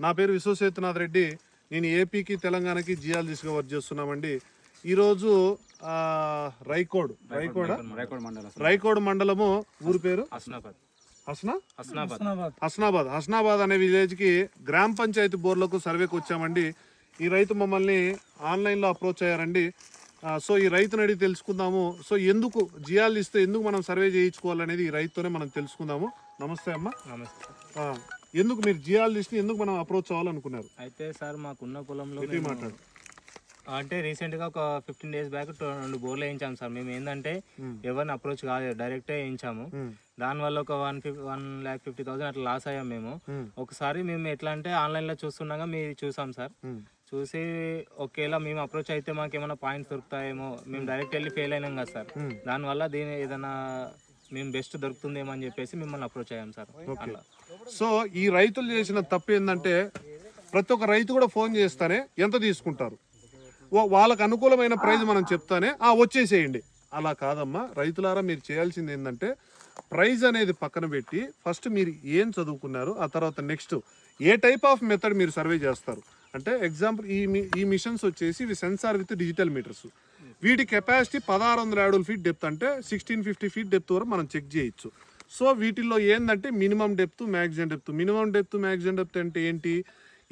నా పేరు విశ్వసేతునాథ్ రెడ్డి. నేను ఏపీకి తెలంగాణకి జియాలజిస్ట్గా వర్క్ చేస్తున్నామండి. ఈరోజు రైకోడ్ మండలము, ఊరి పేరు హస్నాబాద్ అనే విలేజ్కి గ్రామ పంచాయతీ బోర్లకు సర్వేకి వచ్చామండి. ఈ రైతు మమ్మల్ని ఆన్లైన్లో అప్రోచ్ అయ్యారండి. సో ఈ రైతుని అడిగి తెలుసుకుందాము. సో ఎందుకు జియాలజిస్ట్ ఎందుకు మనం సర్వే చేయించుకోవాలనేది ఈ రైతుతోనే మనం తెలుసుకుందాము. నమస్తే అమ్మ. నమస్తే. ఎందుకు మీరు జియాలజిస్ట్ని ఎందుకు మనం అప్రోచ్ అవ్వాలనుకున్నారు? అయితే సార్ మాకున్న పొలంలో మాట్లాడు. అంటే రీసెంట్గా ఒక 15 days బ్యాక్ 2 బోర్లు వేయించాము సార్. మేము ఏంటంటే ఎవరిని అప్రోచ్ కాలేదు, డైరెక్టే వేయించాము. దానివల్ల ఒక 1,50,000 అట్లా లాస్ అయ్యాం మేము. ఒకసారి మేము ఎట్లా అంటే ఆన్లైన్లో చూస్తుండగా మీరు చూసాం సార్. చూసి ఒకేలా మేము అప్రోచ్ అయితే మాకు ఏమైనా పాయింట్స్ దొరుకుతాయేమో, మేము డైరెక్ట్ వెళ్ళి ఫెయిల్ అయినాం కదా సార్. దానివల్ల దీని ఏదైనా మేము బెస్ట్ దొరుకుతుందేమో అని చెప్పేసి మిమ్మల్ని అప్రోచ్ అయ్యాం సార్. అట్లా సో ఈ రైతులు చేసిన తప్పు ఏంటంటే ప్రతి ఒక్క రైతు కూడా ఫోన్ చేస్తానే ఎంత తీసుకుంటారు, వాళ్ళకు అనుకూలమైన ప్రైజ్ మనం చెప్తానే వచ్చేసేయండి. అలా కాదమ్మా, రైతులారా మీరు చేయాల్సింది ఏంటంటే ప్రైజ్ అనేది పక్కన పెట్టి ఫస్ట్ మీరు ఏం చదువుకున్నారు, ఆ తర్వాత next A type of method మీరు సర్వే చేస్తారు. అంటే ఎగ్జాంపుల్ ఈ మిషన్స్ వచ్చేసి ఇవి సెన్సార్ విత్ డిజిటల్ మీటర్స్. వీటి కెపాసిటీ 1600 అడుగుల ఫీట్ డెప్త్, అంటే 1650 ఫీట్ డెప్త్ వరకు మనం చెక్ చేయొచ్చు. సో వీటిల్లో ఏంటంటే minimum depth, maximum depth. Minimum depth, maximum depth అంటే ఏంటి,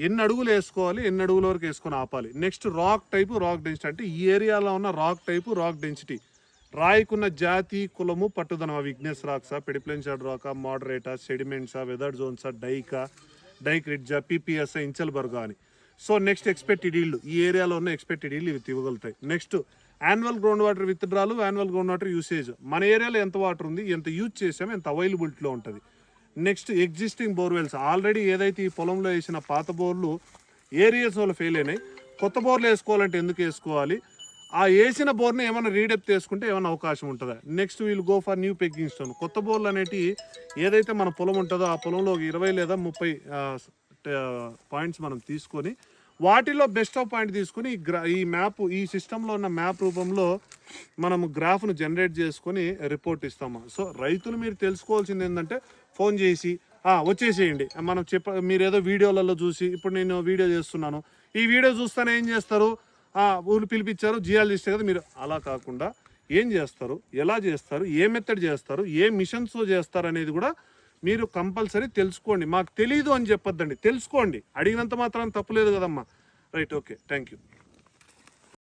ఎన్ని అడుగులు వేసుకోవాలి, ఎన్ని అడుగుల వరకు వేసుకొని ఆపాలి. Next rock type, rock density, అంటే ఈ ఏరియాలో ఉన్న రాక్ టైపు, రాక్ డెన్సిటీ, రాయికున్న జాతి, కులము, పట్టుదనం, విగ్నెస్ రాక్సా, పెడిప్లెన్షాడ్ రాకా, మోడరేటా, సెడిమెంట్సా, వెదర్ జోన్సా, డైక్రిడ్జా, పీపీఎస్ఐ, ఇంచల్బర్గా అని. సో నెక్స్ట్ ఎక్స్పెక్టెడ్ ఈల్డ్, ఈ ఏరియాలో ఉన్న ఎక్స్పెక్టెడ్ ఈల్డ్ ఇవి ఇవ్వగలుగుతాయి. నెక్స్ట్ యాన్యువల్ గ్రౌండ్ వాటర్ విత్డ్రాలు, యాన్యువల్ గ్రౌండ్ వాటర్ యూసేజ్, మన ఏరియాలో ఎంత వాటర్ ఉంది, ఎంత యూజ్ చేసామో, ఎంత అవైలబిలిటీలో ఉంటుంది. నెక్స్ట్ ఎగ్జిస్టింగ్ బోర్వెల్స్, ఆల్రెడీ ఏదైతే ఈ పొలంలో వేసిన పాత బోర్లు ఏరియాస్ వల్ల ఫెయిల్ అయినాయి, కొత్త బోర్లు వేసుకోవాలంటే ఎందుకు వేసుకోవాలి, ఆ వేసిన బోర్ని ఏమైనా రీడెప్త్ వేసుకుంటే ఏమైనా అవకాశం ఉంటుందా. Next we'll go for new pegging stone. కొత్త బోర్లు అనేటివి ఏదైతే మన పొలం ఉంటుందో ఆ పొలంలో 20 లేదా 30 పాయింట్స్ మనం తీసుకొని వాటిలో బెస్ట్ ఆఫ్ పాయింట్ తీసుకుని ఈ మ్యాప్, ఈ సిస్టంలో ఉన్న మ్యాప్ రూపంలో మనము గ్రాఫ్ను జనరేట్ చేసుకొని రిపోర్ట్ ఇస్తాము. సో రైతులు మీరు తెలుసుకోవాల్సింది ఏంటంటే ఫోన్ చేసి వచ్చేసేయండి. మనం మీరు ఏదో వీడియోలలో చూసి, ఇప్పుడు నేను వీడియో చేస్తున్నాను, ఈ వీడియో చూస్తానే ఏం చేస్తారు, ఊళ్ళు పిలిపించారు జియాలజిస్ట్ కదా మీరు. అలా కాకుండా ఏం చేస్తారు, ఎలా చేస్తారు, ఏ మెథడ్ చేస్తారు, ఏ మిషన్స్తో చేస్తారు అనేది కూడా మీరు కంపల్సరీ తెలుసుకోండి. మాకు తెలీదు అని చెప్పొద్దండి, తెలుసుకోండి. అడిగినంత మాత్రం తప్పులేదు కదమ్మా. Right, okay, thank you.